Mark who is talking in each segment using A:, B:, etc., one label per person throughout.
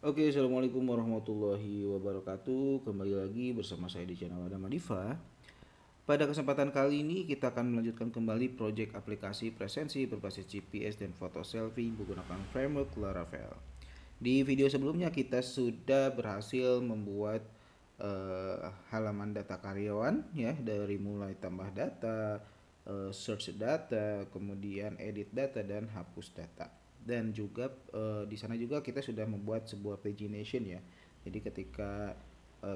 A: Oke, assalamualaikum warahmatullahi wabarakatuh. Kembali lagi bersama saya di channel Adama Diva. Pada kesempatan kali ini kita akan melanjutkan kembali proyek aplikasi presensi berbasis GPS dan foto selfie menggunakan framework Laravel. Di video sebelumnya kita sudah berhasil membuat halaman data karyawan ya, dari mulai tambah data, search data, kemudian edit data dan hapus data. Dan juga di sana juga kita sudah membuat sebuah pagination ya. Jadi ketika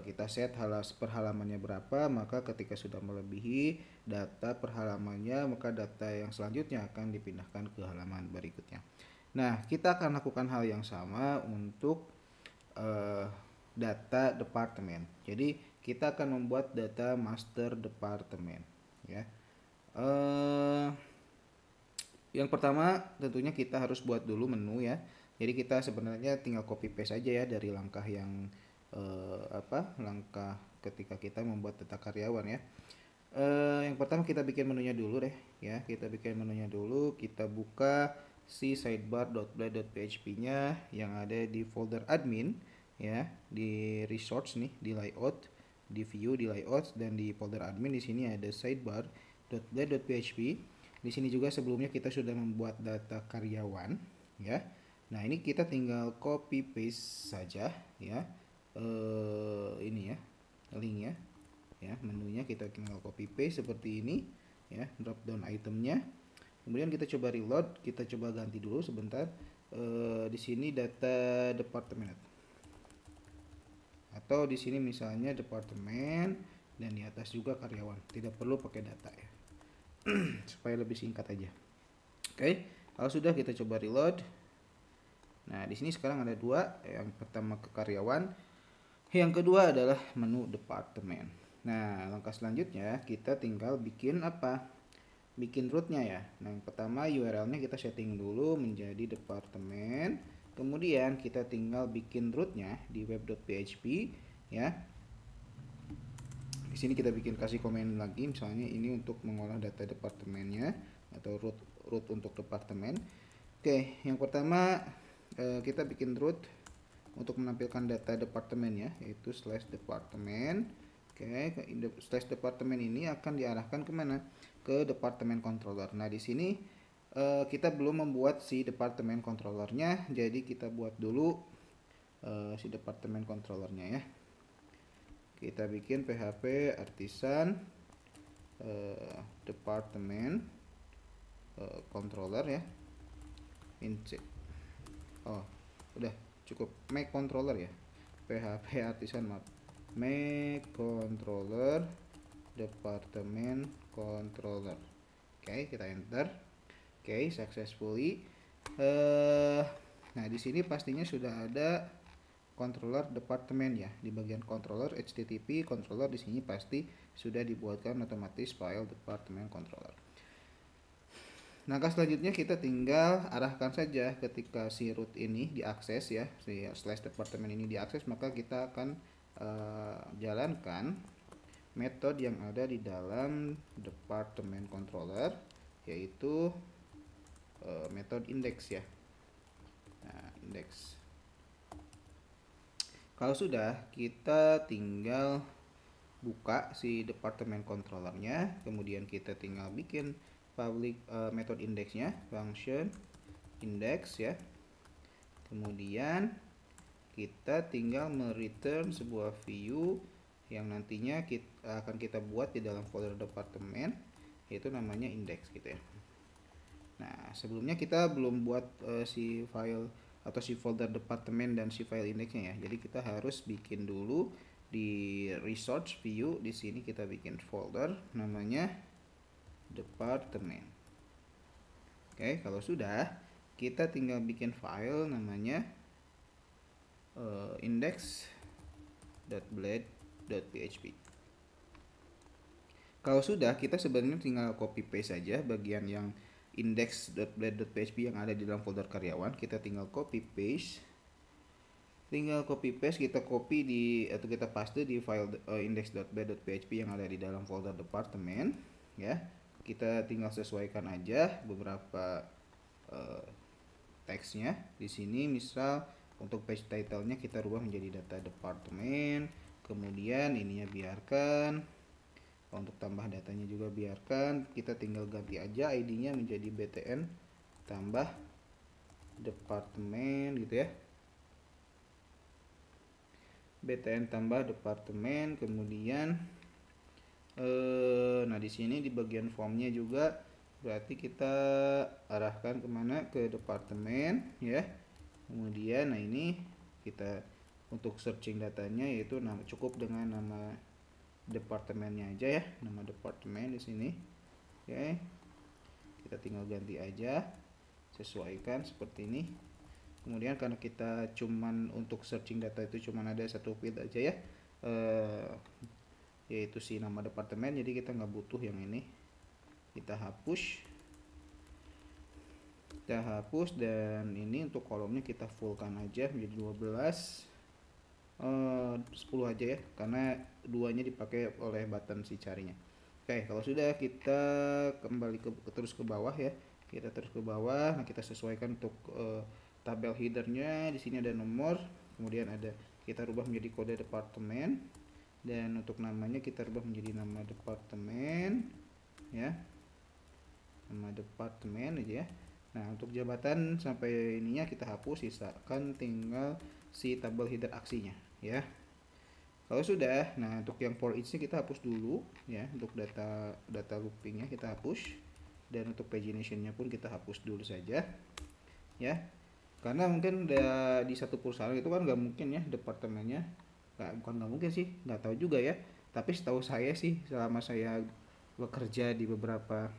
A: kita set per halamannya berapa, maka ketika sudah melebihi data per halamannya, maka data yang selanjutnya akan dipindahkan ke halaman berikutnya. Nah, kita akan lakukan hal yang sama untuk uh, data departemen. Jadi kita akan membuat data master departemen ya. uh, yang pertama tentunya kita harus buat dulu menu ya. Jadi kita sebenarnya tinggal copy paste aja ya dari langkah yang langkah ketika kita membuat data karyawan ya. Yang pertama kita bikin menunya dulu deh ya. Kita bikin menunya dulu, kita buka si sidebar.blade.php-nya yang ada di folder admin ya, di resource nih, di layout, di view, di layout, dan di folder admin di sini ada sidebar.blade.php. Di sini juga sebelumnya kita sudah membuat data karyawan ya. Nah, ini kita tinggal copy paste saja ya. Ini ya linknya ya, menunya kita tinggal copy paste seperti ini ya, drop down itemnya. Kemudian kita coba reload, kita coba ganti dulu sebentar. Di sini data departemen atau di sini misalnya departemen dan di atas juga karyawan, tidak perlu pakai data ya. Supaya lebih singkat aja. Oke, kalau sudah kita coba reload. Nah, di sini sekarang ada dua, yang pertama ke karyawan, yang kedua adalah menu departemen. Nah, langkah selanjutnya kita tinggal bikin apa? Bikin rootnya ya. Nah, yang pertama URL-nya kita setting dulu menjadi departemen. Kemudian kita tinggal bikin rootnya di web.php ya. Di sini kita bikin kasih komen lagi, misalnya ini untuk mengolah data departemennya atau root untuk departemen. Oke, yang pertama kita bikin root untuk menampilkan data departemen ya, yaitu /departemen. Oke, /departemen ini akan diarahkan kemana? Ke departemen controller. Nah, di sini kita belum membuat si departemen controllernya, jadi kita buat dulu si departemen controllernya ya. Kita bikin php artisan departemen controller ya. Oh, udah cukup make controller ya. php artisan make controller departemen controller. Oke, kita enter. Oke, successfully. Nah, di sini pastinya sudah ada controller departemen ya. Di bagian controller http controller di sini pasti sudah dibuatkan otomatis file departemen controller. Langkah selanjutnya kita tinggal arahkan saja ketika si root ini diakses ya, si /departemen ini diakses, maka kita akan jalankan metode yang ada di dalam departemen controller, yaitu metode index ya. Nah, index. Kalau sudah, kita tinggal buka si departemen controllernya, kemudian kita tinggal bikin public method indexnya, function index ya. Kemudian kita tinggal mereturn sebuah view yang nantinya akan kita buat di dalam folder departemen, yaitu namanya index gitu ya. Nah, sebelumnya kita belum buat si file atau si folder departemen dan si file indexnya ya. Jadi kita harus bikin dulu di resource view. Di sini kita bikin folder namanya departemen. Oke, kalau sudah, kita tinggal bikin file namanya index.blade.php. Kalau sudah, kita sebenarnya tinggal copy paste saja bagian yang index.blade.php yang ada di dalam folder karyawan. Kita tinggal copy paste. Kita copy atau kita paste di file index.blade.php yang ada di dalam folder departemen ya. Kita tinggal sesuaikan aja beberapa teksnya. Di sini misal Untuk page title-nya kita rubah menjadi data departemen, kemudian ininya biarkan. Untuk tambah datanya juga biarkan, kita tinggal ganti aja ID-nya menjadi BTN tambah departemen gitu ya. BTN tambah departemen, kemudian nah di sini di bagian formnya juga berarti kita arahkan kemana, ke departemen ya. Kemudian nah ini kita untuk searching datanya yaitu cukup dengan nama departemennya aja ya, nama departemen di sini. Oke, kita tinggal ganti aja, sesuaikan seperti ini. Kemudian karena kita cuman untuk searching data itu cuman ada satu field aja ya, yaitu si nama departemen, jadi kita nggak butuh yang ini. Kita hapus dan ini untuk kolomnya kita fullkan aja menjadi 12, 10 aja ya, karena duanya dipakai oleh button si carinya. Oke, kalau sudah kita kembali terus ke bawah ya, kita terus ke bawah. Nah kita sesuaikan untuk tabel headernya. Di sini ada nomor, kemudian ada kita rubah menjadi kode departemen, dan untuk namanya kita rubah menjadi nama departemen ya, nama departemen aja ya. Nah untuk jabatan sampai ininya kita hapus, sisakan tinggal si tabel header aksinya ya. Kalau sudah, nah untuk yang for each-nya kita hapus dulu ya, untuk data loopingnya kita hapus, dan untuk pagination-nya pun kita hapus dulu saja ya, karena mungkin di satu perusahaan itu kan nggak mungkin ya departemennya, bukan nggak mungkin sih, nggak tahu juga ya, tapi setahu saya sih selama saya bekerja di beberapa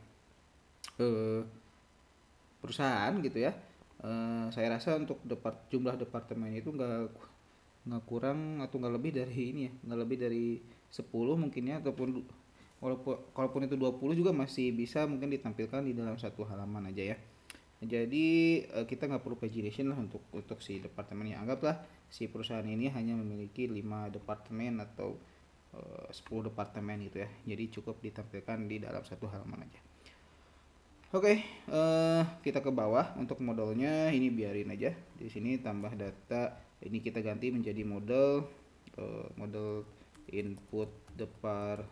A: perusahaan gitu ya, saya rasa untuk jumlah departemennya itu nggak kurang atau nggak lebih dari ini ya, nggak lebih dari 10 mungkin ya, ataupun kalaupun itu 20 juga masih bisa mungkin ditampilkan di dalam satu halaman aja ya. Jadi kita nggak perlu pagination lah untuk si departemennya. Anggaplah si perusahaan ini hanya memiliki 5 departemen atau 10 departemen gitu ya, jadi cukup ditampilkan di dalam satu halaman aja. Oke, kita ke bawah. Untuk modelnya ini biarin aja. Di sini tambah data, ini kita ganti menjadi model input departemen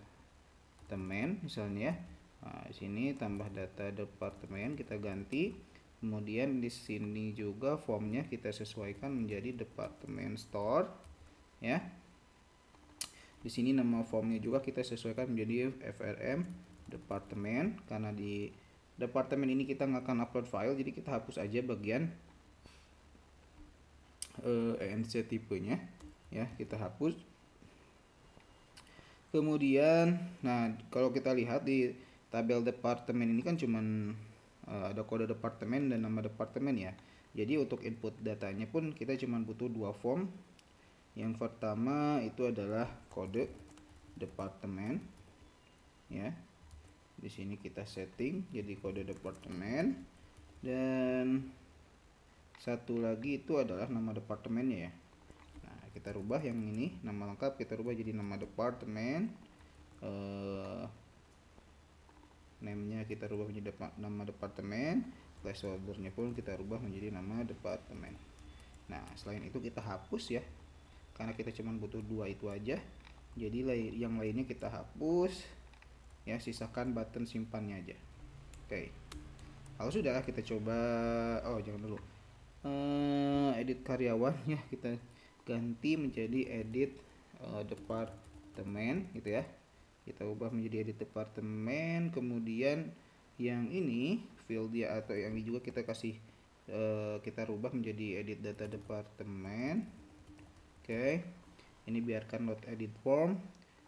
A: misalnya ya. Nah, di sini tambah data departemen kita ganti. Kemudian di sini juga formnya kita sesuaikan menjadi departemen store ya. Di sini nama formnya juga kita sesuaikan menjadi FRM departemen, karena di departemen ini kita nggak akan upload file, jadi kita hapus aja bagian ENC tipenya ya, kita hapus. Kemudian nah kalau kita lihat di tabel departemen ini kan cuman ada kode departemen dan nama departemen ya, jadi untuk input datanya pun kita cuman butuh 2 form. Yang pertama itu adalah kode departemen ya. Di sini kita setting jadi kode departemen, dan satu lagi itu adalah nama departemennya ya. Nah kita rubah yang ini, nama lengkap kita rubah jadi nama departemen, name-nya kita rubah menjadi nama departemen, placeholder-nya pun kita rubah menjadi nama departemen. Nah selain itu kita hapus ya, karena kita cuma butuh 2 itu aja, jadi yang lainnya kita hapus ya, sisakan button simpannya aja. Oke, kalau sudah kita coba, jangan dulu, edit karyawan ya, kita ganti menjadi edit departemen gitu ya. Kita ubah menjadi edit departemen, kemudian yang ini field dia atau yang ini juga kita kasih, kita rubah menjadi edit data departemen. Oke, ini biarkan load edit form.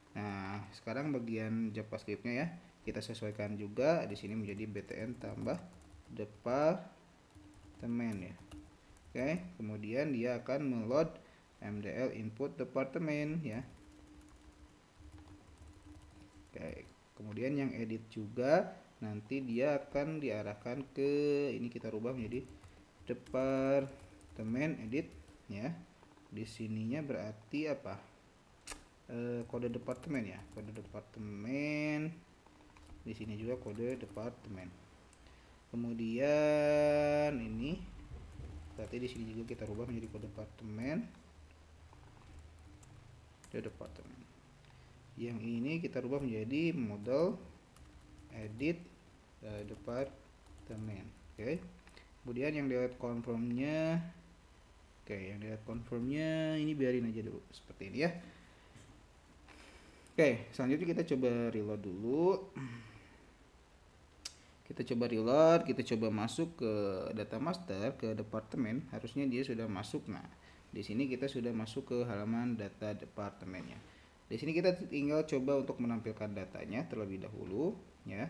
A: Nah sekarang bagian JavaScript-nya ya kita sesuaikan juga di sini menjadi btn tambah departemen ya. Oke, kemudian dia akan meload mdl input departemen ya. Oke, kemudian yang edit juga nanti dia akan diarahkan ke ini, kita rubah menjadi departemen edit ya. Di sininya berarti apa? Kode departemen ya, kode departemen. Di sini juga kode departemen. Kemudian ini Berarti di sini juga kita rubah menjadi kode departemen. Yang ini kita rubah menjadi model edit departemen. Oke. Kemudian yang dilihat confirmnya, ini biarin aja dulu seperti ini ya. Oke, selanjutnya kita coba reload dulu. Kita coba masuk ke data master, ke departemen. Harusnya dia sudah masuk. Nah, di sini kita sudah masuk ke halaman data departemennya. Di sini kita tinggal coba untuk menampilkan datanya terlebih dahulu ya.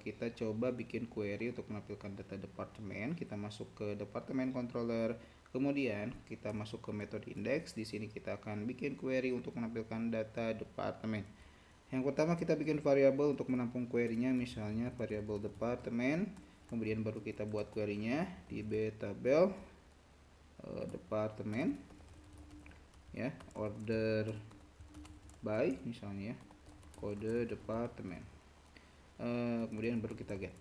A: Kita coba bikin query untuk menampilkan data departemen. Kita masuk ke departemen controller, kemudian kita masuk ke metode index. Di sini kita akan bikin query untuk menampilkan data departemen. Yang pertama kita bikin variabel untuk menampung query-nya, misalnya variabel departemen. Kemudian baru kita buat query-nya di btabel departemen ya, order by misalnya ya, kode departemen. Kemudian baru kita get,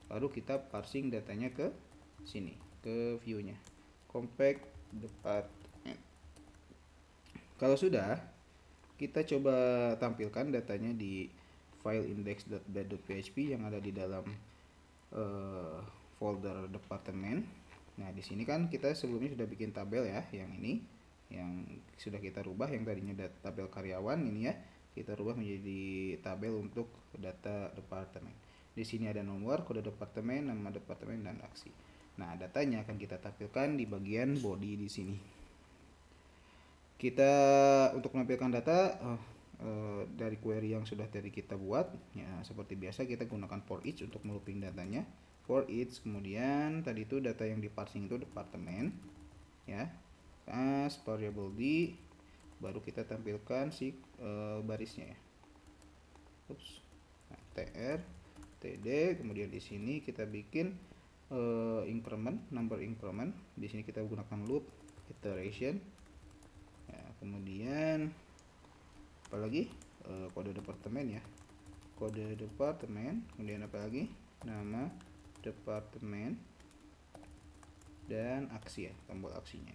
A: baru kita parsing datanya ke sini, ke view-nya compact department. Kalau sudah, kita coba tampilkan datanya di file index.bat.php yang ada di dalam folder departemen. Nah, di sini kan kita sebelumnya sudah bikin tabel ya, yang ini yang sudah kita rubah, yang tadinya tabel karyawan ini ya, kita rubah menjadi tabel untuk data departemen. Di sini ada nomor, kode departemen, nama departemen, dan aksi. Nah, datanya akan kita tampilkan di bagian body di sini. Kita untuk menampilkan data dari query yang sudah tadi kita buat ya, seperti biasa kita gunakan for each untuk melooping datanya. For each, kemudian tadi itu data yang diparsing itu departemen ya, as variable d, baru kita tampilkan si barisnya ya. Nah, tr td, kemudian di sini kita bikin increment, number increment. Di sini kita gunakan loop iteration ya, kemudian apalagi kode departemen ya, kode departemen, kemudian apa lagi, nama departemen, dan aksi ya, tombol aksinya.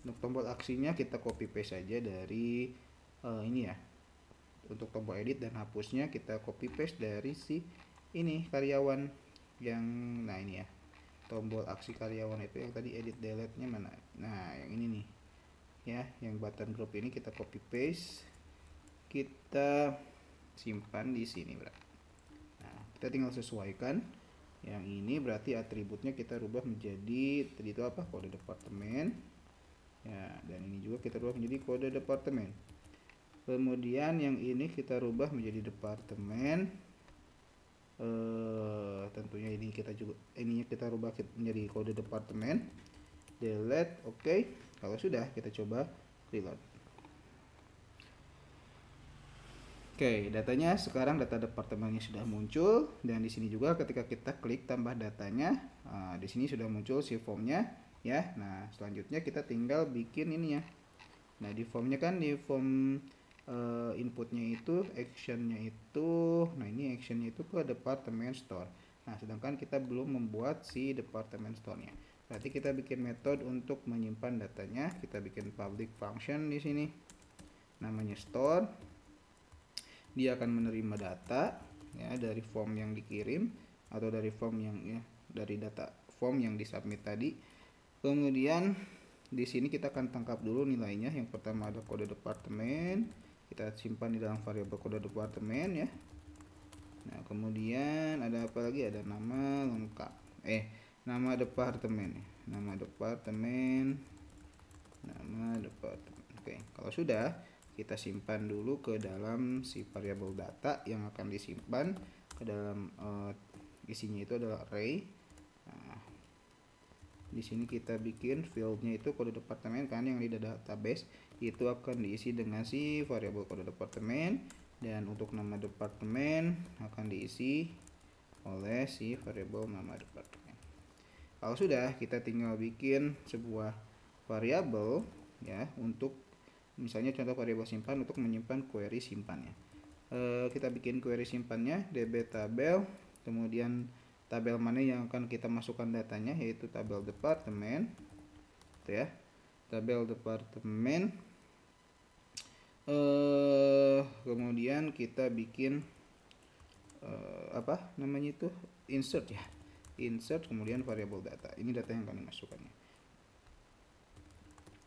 A: Untuk tombol aksinya kita copy paste saja dari ini ya. Untuk tombol edit dan hapusnya kita copy paste dari si ini karyawan yang, nah ini ya, tombol aksi karyawan itu yang tadi edit delete nya mana, nah yang ini nih ya, yang button group ini kita copy paste, kita simpan di sini berarti. Nah, kita tinggal sesuaikan. Yang ini berarti atributnya kita rubah menjadi tadi itu apa, kode departemen ya, dan ini juga kita rubah menjadi kode departemen. Kemudian yang ini kita rubah menjadi departemen, tentunya ini kita juga, ininya kita rubah menjadi kode departemen, delete. Oke. Kalau sudah, kita coba reload. Oke, datanya sekarang data departemennya sudah muncul, dan di sini juga ketika kita klik tambah datanya, di sini sudah muncul si formnya ya. Nah, selanjutnya kita tinggal bikin ini ya. Nah, di formnya kan, di form inputnya itu actionnya itu, nah ini actionnya itu ke departemen store. Nah, sedangkan kita belum membuat si departemen store-nya. Berarti kita bikin metode untuk menyimpan datanya. Kita bikin public function di sini, namanya store. Dia akan menerima data ya dari form yang dikirim atau dari form yang ya, dari data form yang disubmit tadi. Kemudian di sini kita akan tangkap dulu nilainya. Yang pertama ada kode departemen, kita simpan di dalam variabel kode departemen ya. Nah, kemudian ada apa lagi? Ada nama lengkap, nama departemen, nama departemen. Oke, kalau sudah, kita simpan dulu ke dalam si variabel data yang akan disimpan ke dalam isinya itu adalah array. Nah, di sini kita bikin fieldnya itu kode departemen kan, yang di database itu akan diisi dengan si variabel kode departemen, dan untuk nama departemen akan diisi oleh si variabel nama departemen. Kalau sudah, kita tinggal bikin sebuah variabel ya, untuk misalnya contoh variabel simpan untuk menyimpan query simpannya. Kita bikin query simpannya dbtabel, kemudian tabel mana yang akan kita masukkan datanya, yaitu tabel departemen, gitu ya. Tabel departemen. Kemudian kita bikin apa namanya itu, insert ya, insert, kemudian variabel data. Ini data yang akan dimasukkannya.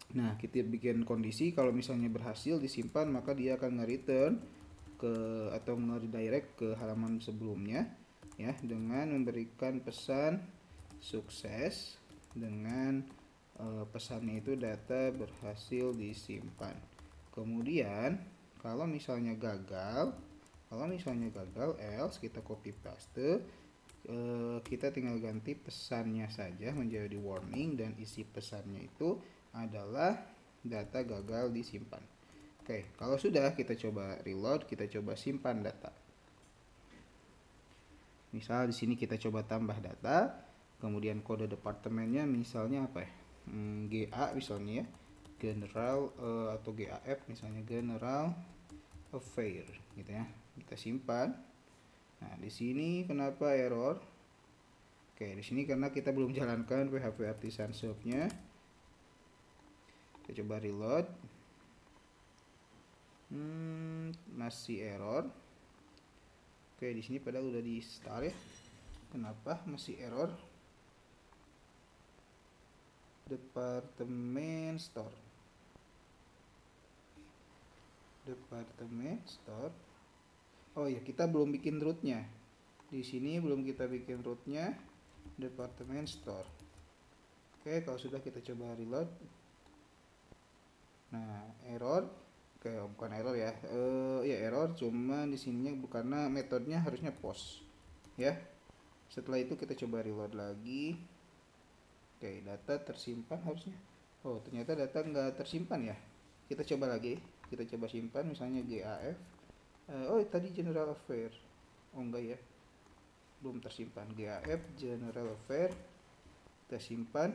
A: Nah, kita bikin kondisi kalau misalnya berhasil disimpan, maka dia akan nge-return ke atau nge-redirect ke halaman sebelumnya ya, dengan memberikan pesan sukses dengan pesannya itu data berhasil disimpan. Kemudian kalau misalnya gagal, else kita copy paste, kita tinggal ganti pesannya saja menjadi warning, dan isi pesannya itu adalah data gagal disimpan. Oke, kalau sudah, kita coba reload, kita coba simpan data. Misal di sini kita coba tambah data, kemudian kode departemennya misalnya apa ya? GA misalnya ya, general atau GAF misalnya, general affair gitu ya. Kita simpan. Nah, di sini kenapa error? Oke, di sini karena kita belum jalankan PHP Artisan Shop-nya. Kita coba reload. Masih error. Oke, di sini padahal udah di start ya. Kenapa masih error? Departemen store. Oh ya, kita belum bikin rootnya. Di sini belum kita bikin rootnya. Departemen store. Oke, kalau sudah kita coba reload. Nah, error. Oke, bukan error ya. Ya error, cuma di sininya karena metodenya harusnya post. Ya. Setelah itu kita coba reload lagi. Oke, data tersimpan harusnya. Oh, ternyata data nggak tersimpan ya. Kita coba lagi. Kita coba simpan misalnya GAF. Oh, tadi general affair. Oh, enggak ya. Belum tersimpan. GAF general affair. Kita simpan.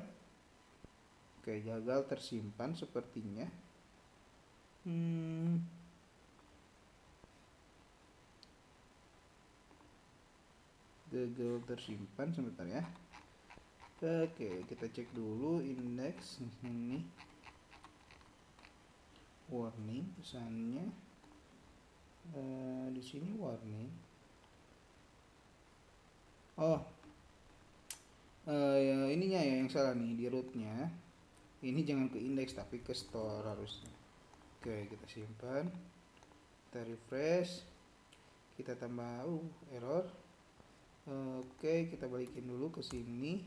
A: Oke, gagal tersimpan sepertinya. Gagal tersimpan sebentar ya. Oke, kita cek dulu indeks ini. Warning pesannya. Di sini warning. Oh, ya, ininya ya yang salah nih di rootnya. Ini jangan ke indeks tapi ke store harusnya. Oke, kita simpan. Kita refresh. Kita tambah error. Oke, kita balikin dulu ke sini.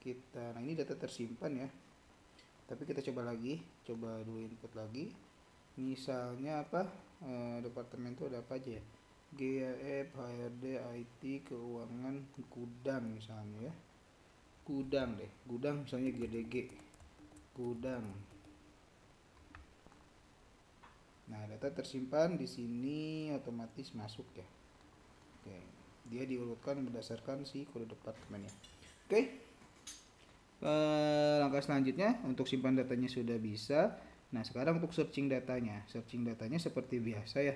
A: Nah ini data tersimpan ya. Tapi kita coba lagi, coba dulu input lagi. Misalnya apa? Departemen itu ada apa aja ya? GAF, HRD, IT, keuangan, gudang misalnya ya. Gudang deh, gudang misalnya GDG. Gudang. Nah, data tersimpan di sini otomatis masuk ya. Oke, dia diurutkan berdasarkan si kode departemennya. Oke. Langkah selanjutnya untuk simpan datanya sudah bisa. Nah, sekarang untuk searching datanya. Searching datanya seperti biasa ya.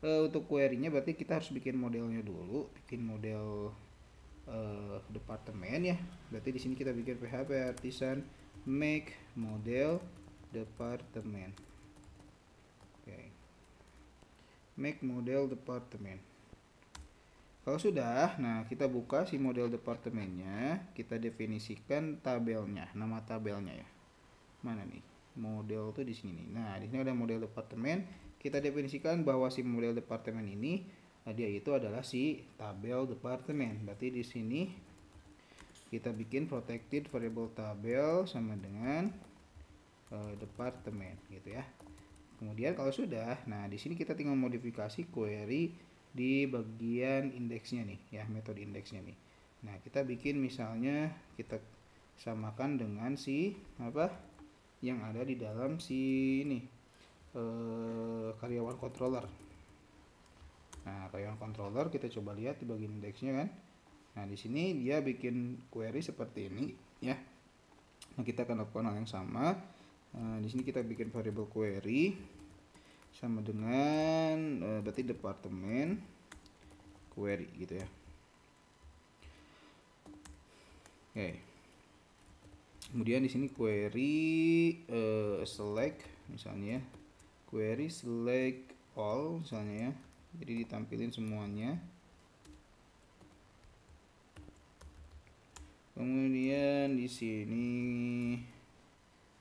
A: Untuk query-nya berarti kita harus bikin modelnya dulu, bikin model departemen ya. Berarti di sini kita bikin PHP Artisan make model departemen. Oke. Make model departemen. Kalau sudah, nah kita buka si model departemennya, kita definisikan tabelnya, nama tabelnya ya. Mana nih? Model tuh di sini nih. Nah, di sini ada model departemen. Kita definisikan bahwa si model departemen ini dia itu adalah si tabel departemen. Berarti di sini kita bikin protected variable tabel sama dengan departemen gitu ya. Kemudian kalau sudah, nah di sini kita tinggal modifikasi query di bagian indeksnya nih ya, metode indeksnya nih. Nah, kita bikin misalnya kita samakan dengan si apa yang ada di dalam si ini karyawan controller. Nah, karyawan controller kita coba lihat di bagian indeksnya kan. Nah, di sini dia bikin query seperti ini ya. Nah, kita akan lakukan hal yang sama. Di sini kita bikin variable query sama dengan berarti departemen query gitu ya. Oke. Kemudian di sini query select misalnya, query select all misalnya ya. Jadi ditampilin semuanya. Kemudian di sini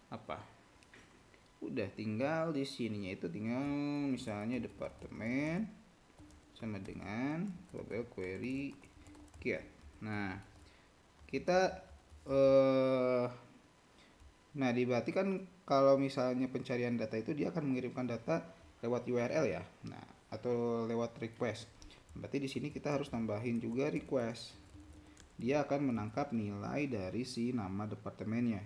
A: apa? Udah tinggal di sininya itu tinggal misalnya departemen sama dengan label query get. Nah, kita berarti kan kalau misalnya pencarian data itu dia akan mengirimkan data lewat URL ya. Nah, atau lewat request. Berarti di sini kita harus tambahin juga request. Dia akan menangkap nilai dari si nama departemennya.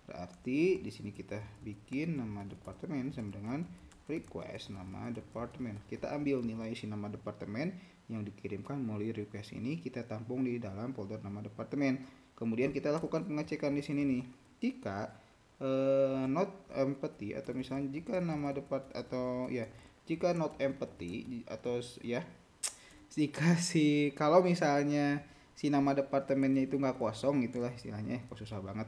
A: Berarti di sini kita bikin nama departemen sama dengan request nama departemen. Kita ambil nilai si nama departemen yang dikirimkan melalui request ini, kita tampung di dalam folder nama departemen. Kemudian kita lakukan pengecekan di sini nih. Jika not empty atau misalnya jika nama jika not empty atau ya jika kalau misalnya si nama departemennya itu nggak kosong, itulah istilahnya, kok susah banget.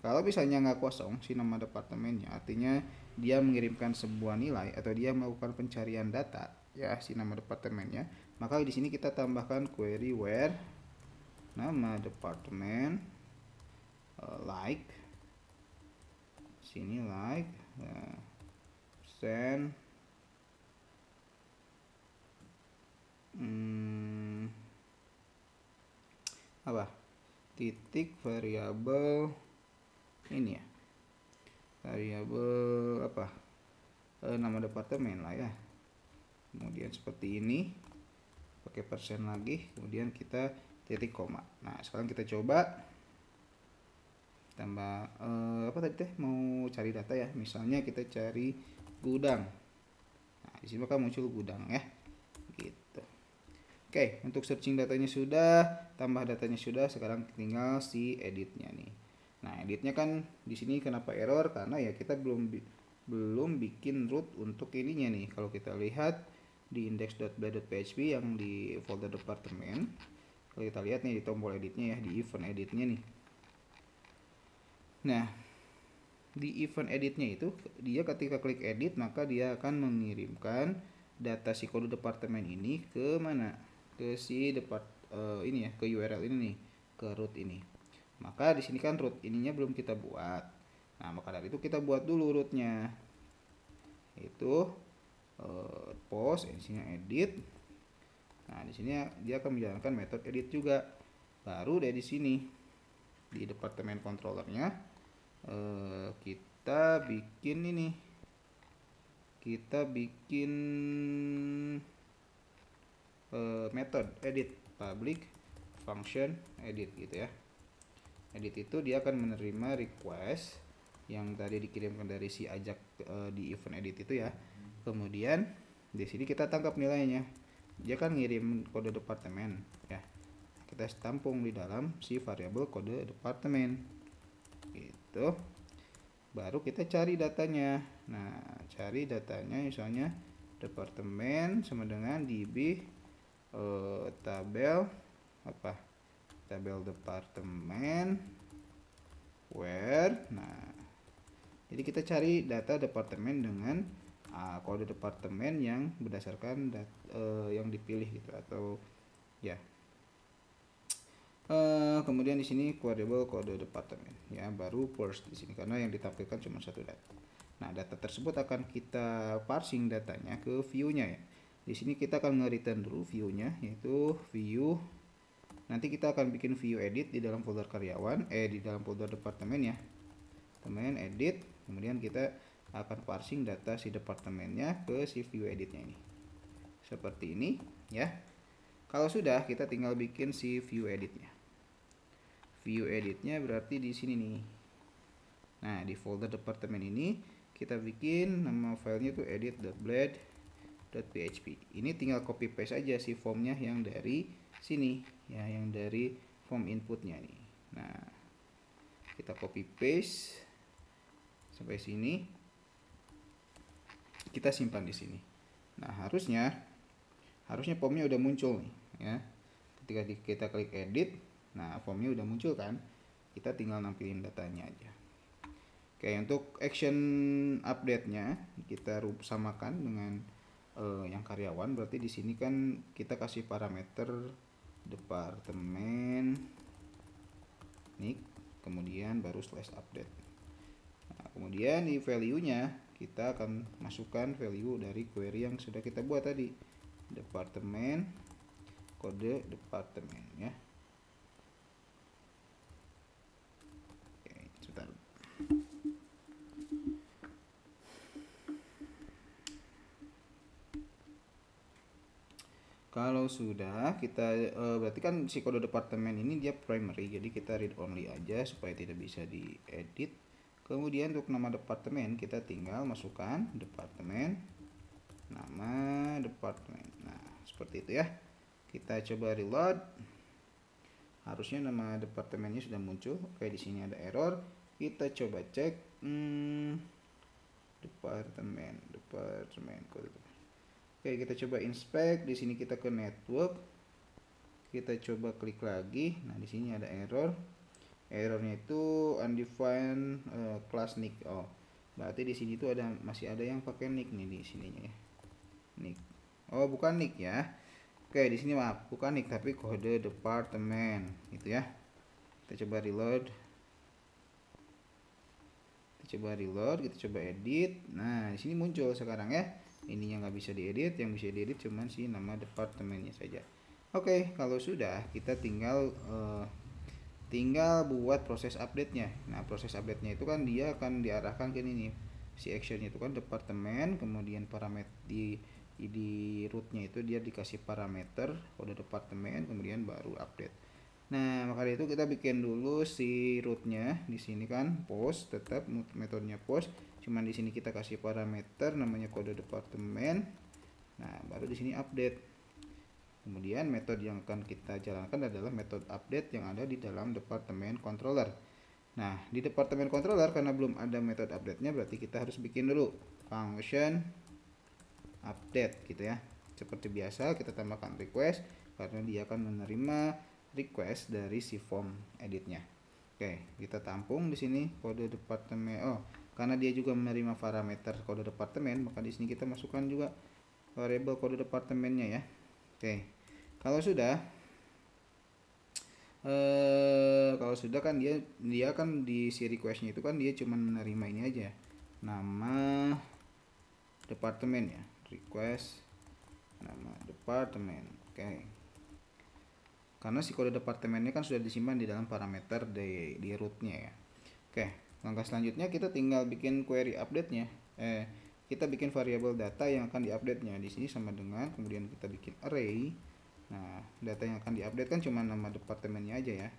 A: Kalau misalnya nggak kosong si nama departemennya, artinya dia mengirimkan sebuah nilai atau dia melakukan pencarian data ya si nama departemennya, maka di sini kita tambahkan query where nama departemen like sini like send apa titik variabel ini ya, variabel apa nama departemen lah ya. Kemudian seperti ini pakai persen lagi, kemudian kita titik koma. Nah sekarang kita coba tambah apa tadi teh, mau cari data ya, misalnya kita cari gudang. Nah di sini maka muncul gudang ya gitu. Oke, untuk searching datanya sudah, tambah datanya sudah, sekarang tinggal si editnya nih. Nah editnya kan di sini kenapa error, karena ya kita belum bikin root untuk ininya nih. Kalau kita lihat di index.blade.php yang di folder departemen, kalau kita lihat nih di tombol editnya ya, di event editnya nih. Nah, di event editnya itu dia ketika klik edit maka dia akan mengirimkan data si kode departemen ini ke mana? Ke si ini ya, ke URL ini nih, ke root ini. Maka di sini kan root ininya belum kita buat. Nah, maka dari itu kita buat dulu rootnya. Itu post isinya edit. Nah, di sini dia akan menjalankan metode edit juga. Baru dari sini di departemen controllernya kita bikin ini, kita bikin method edit public function edit gitu ya. Edit itu dia akan menerima request yang tadi dikirimkan dari si ajak di event edit itu ya. Kemudian di sini kita tangkap nilainya. Dia kan ngirim kode departemen ya. Kita tampung di dalam si variabel kode departemen. Gitu. Baru kita cari datanya. Nah, cari datanya misalnya departemen sama dengan db tabel apa? Tabel departemen where. Nah, jadi kita cari data departemen dengan kode departemen yang berdasarkan yang dipilih gitu atau ya. Kemudian di sini variable kode departemen ya, baru first di sini karena yang ditampilkan cuma satu data. Nah, data tersebut akan kita parsing datanya ke view-nya ya. Di sini kita akan nge-return dulu view-nya, yaitu view. Nanti kita akan bikin view edit di dalam folder karyawan, di dalam folder departemen ya. Temen edit, kemudian kita akan parsing data si departemennya ke si view editnya ini. Seperti ini ya. Kalau sudah, kita tinggal bikin si view editnya. View editnya berarti di sini nih. Nah, di folder departemen ini kita bikin nama filenya tuh edit.blade.php. Ini tinggal copy paste aja si formnya yang dari sini ya, yang dari form inputnya nih. Nah, kita copy paste sampai sini. Kita simpan di sini. Nah, harusnya formnya udah muncul nih ya. Ketika kita klik edit, Nah, formnya udah muncul kan, kita tinggal nampilin datanya aja. Oke, untuk action update-nya kita samakan dengan yang karyawan. Berarti di sini kan kita kasih parameter departemen nick, kemudian baru slash update. Nah, kemudian di value-nya kita akan masukkan value dari query yang sudah kita buat tadi, departemen kode departemen ya. Oke, sebentar. Kalau sudah kita berarti kan si kode departemen ini dia primary, jadi kita read only aja supaya tidak bisa diedit. Kemudian untuk nama departemen kita tinggal masukkan departemen, nama departemen. Nah, seperti itu ya. Kita coba reload. Harusnya nama departemennya sudah muncul. Oke, di sini ada error. Kita coba cek departemen kode. Oke, kita coba inspect. Di sini kita ke network. Kita coba klik lagi. Nah, di sini ada error. Errornya itu undefined class nick. Oh, berarti di sini tuh masih ada yang pakai nick nih di sininya ya. Nick. Oh, bukan nick ya. Oke, di sini maaf, bukan nick tapi kode departemen gitu ya. Kita coba reload. Kita coba edit. Nah, di sini muncul sekarang ya. Ininya nggak bisa diedit, yang bisa diedit cuman si nama departemennya saja. Oke, kalau sudah kita tinggal buat proses update-nya. Nah, proses update-nya itu kan dia akan diarahkan ke ini nih. Si action-nya itu kan departemen, kemudian parameter di root-nya itu dia dikasih parameter kode departemen, kemudian baru update. Nah, maka dari itu kita bikin dulu si root-nya. Di sini kan post, tetap metodenya post. Cuman di sini kita kasih parameter namanya kode departemen. Nah, baru di sini update. Kemudian metode yang akan kita jalankan adalah metode update yang ada di dalam departemen controller. Nah, di departemen controller karena belum ada metode update-nya, berarti kita harus bikin dulu function update gitu ya. Seperti biasa kita tambahkan request karena dia akan menerima request dari si form editnya. Oke, kita tampung di sini kode departemen. Oh, karena dia juga menerima parameter kode departemen, maka di sini kita masukkan juga variabel kode departemennya ya. Oke, kalau sudah kan dia kan di si requestnya itu kan dia cuma menerima ini aja, nama departemen ya, request nama departemen. Oke, karena si kode departemennya kan sudah disimpan di dalam parameter di rootnya ya. Oke, langkah selanjutnya kita tinggal bikin query update-nya. Kita bikin variabel data yang akan diupdate-nya. Di sini sama dengan kemudian kita bikin array. Nah, data yang akan diupdate kan cuma nama departemennya aja ya.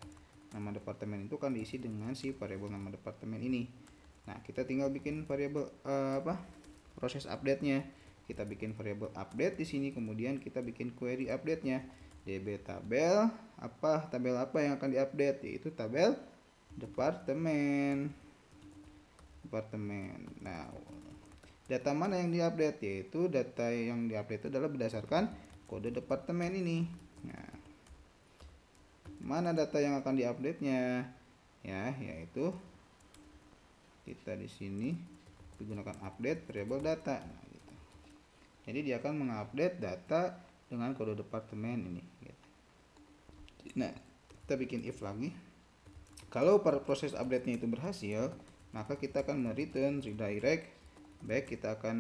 A: Nama departemen itu kan diisi dengan si variabel nama departemen ini. Nah, kita tinggal bikin variabel proses update-nya. Kita bikin variabel update di sini, kemudian kita bikin query update-nya. db tabel apa yang akan diupdate, yaitu tabel departemen. Nah, data mana yang diupdate, yaitu data yang diupdate itu adalah berdasarkan kode departemen ini. Nah, mana data yang akan diupdate-nya ya, yaitu kita di sini menggunakan update variabel data. Nah, gitu. Jadi dia akan mengupdate data dengan kode departemen ini gitu. Nah, kita bikin if lagi. Kalau proses update-nya itu berhasil, maka kita akan return redirect back. Kita akan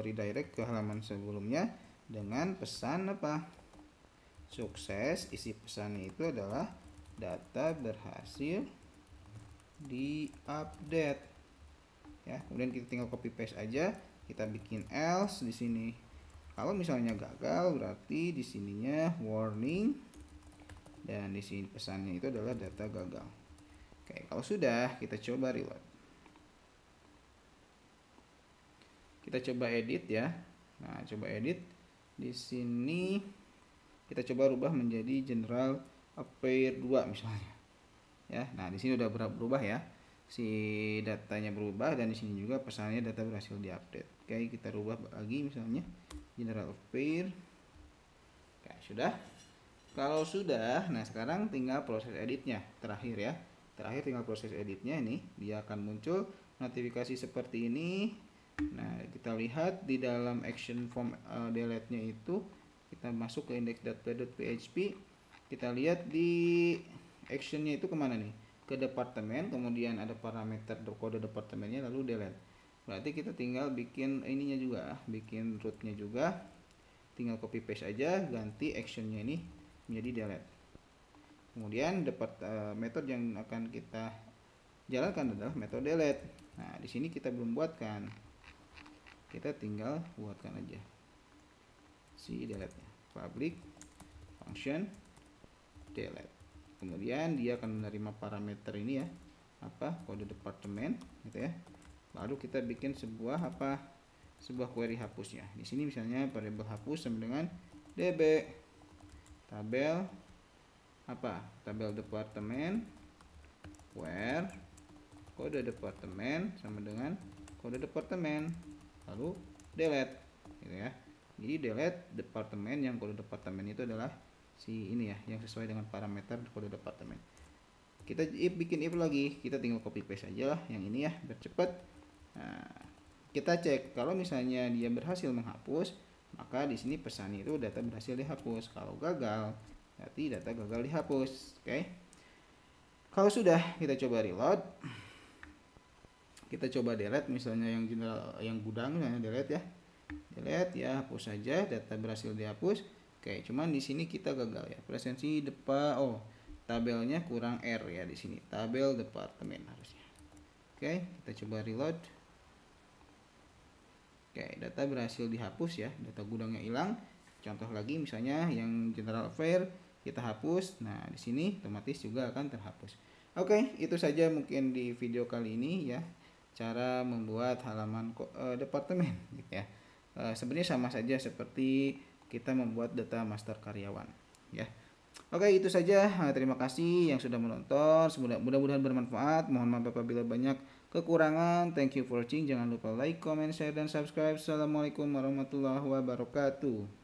A: redirect ke halaman sebelumnya dengan pesan apa? Sukses. Isi pesannya itu adalah data berhasil diupdate. Ya, kemudian kita tinggal copy paste aja. Kita bikin else di sini. Kalau misalnya gagal, berarti di sininya warning dan di sini pesannya itu adalah data gagal. Oke, kalau sudah kita coba reload. Kita coba edit ya. Nah, coba edit. Di sini kita coba rubah menjadi general appear 2 misalnya. Ya. Nah, di sini udah berubah ya. Si datanya berubah dan di sini juga pesannya data berhasil diupdate. Oke, kita rubah lagi misalnya general appear. Oke, sudah. Kalau sudah, nah sekarang tinggal proses editnya. Terakhir ya. Terakhir tinggal proses editnya ini. Dia akan muncul notifikasi seperti ini. Nah, kita lihat di dalam action form delete-nya itu kita masuk ke index.play.php. Kita lihat di actionnya itu kemana nih? Ke departemen, kemudian ada parameter kode departemennya, lalu delete. Berarti kita tinggal bikin ininya juga, bikin rootnya juga. Tinggal copy paste aja, ganti actionnya ini menjadi delete. Kemudian metode yang akan kita jalankan adalah metode delete. Nah, di sini kita belum buatkan. Kita tinggal buatkan aja si delete-nya. Public function delete. Kemudian dia akan menerima parameter ini ya, apa, kode departemen gitu ya. Lalu kita bikin sebuah query hapusnya. Di sini misalnya variabel hapus sama dengan db tabel departemen where kode departemen sama dengan kode departemen, lalu delete gitu ya. Jadi delete departemen yang kode departemen itu adalah si ini ya, yang sesuai dengan parameter kode departemen. Kita bikin if lagi, kita tinggal copy paste aja lah yang ini ya, biar cepat. Nah, kita cek kalau misalnya dia berhasil menghapus, maka di sini pesannya itu data berhasil dihapus. Kalau gagal, berarti data gagal dihapus. Oke. Kalau sudah, kita coba reload. Kita coba delete misalnya yang general, yang gudang misalnya delete ya. Delete ya, hapus saja, data berhasil dihapus. Oke, cuman di sini kita gagal ya. Presensi tabelnya kurang R ya di sini. Tabel departemen harusnya. Oke, kita coba reload. Oke, data berhasil dihapus ya, data gudangnya hilang. Contoh lagi misalnya yang general affair kita hapus. Nah, di sini otomatis juga akan terhapus. Oke, itu saja mungkin di video kali ini ya. Cara membuat halaman departemen gitu ya. Sebenarnya sama saja seperti kita membuat data master karyawan ya. Oke, itu saja. Terima kasih yang sudah menonton. Mudah-mudahan bermanfaat. Mohon maaf apabila banyak kekurangan. Thank you for watching. Jangan lupa like, comment, share, dan subscribe. Assalamualaikum warahmatullahi wabarakatuh.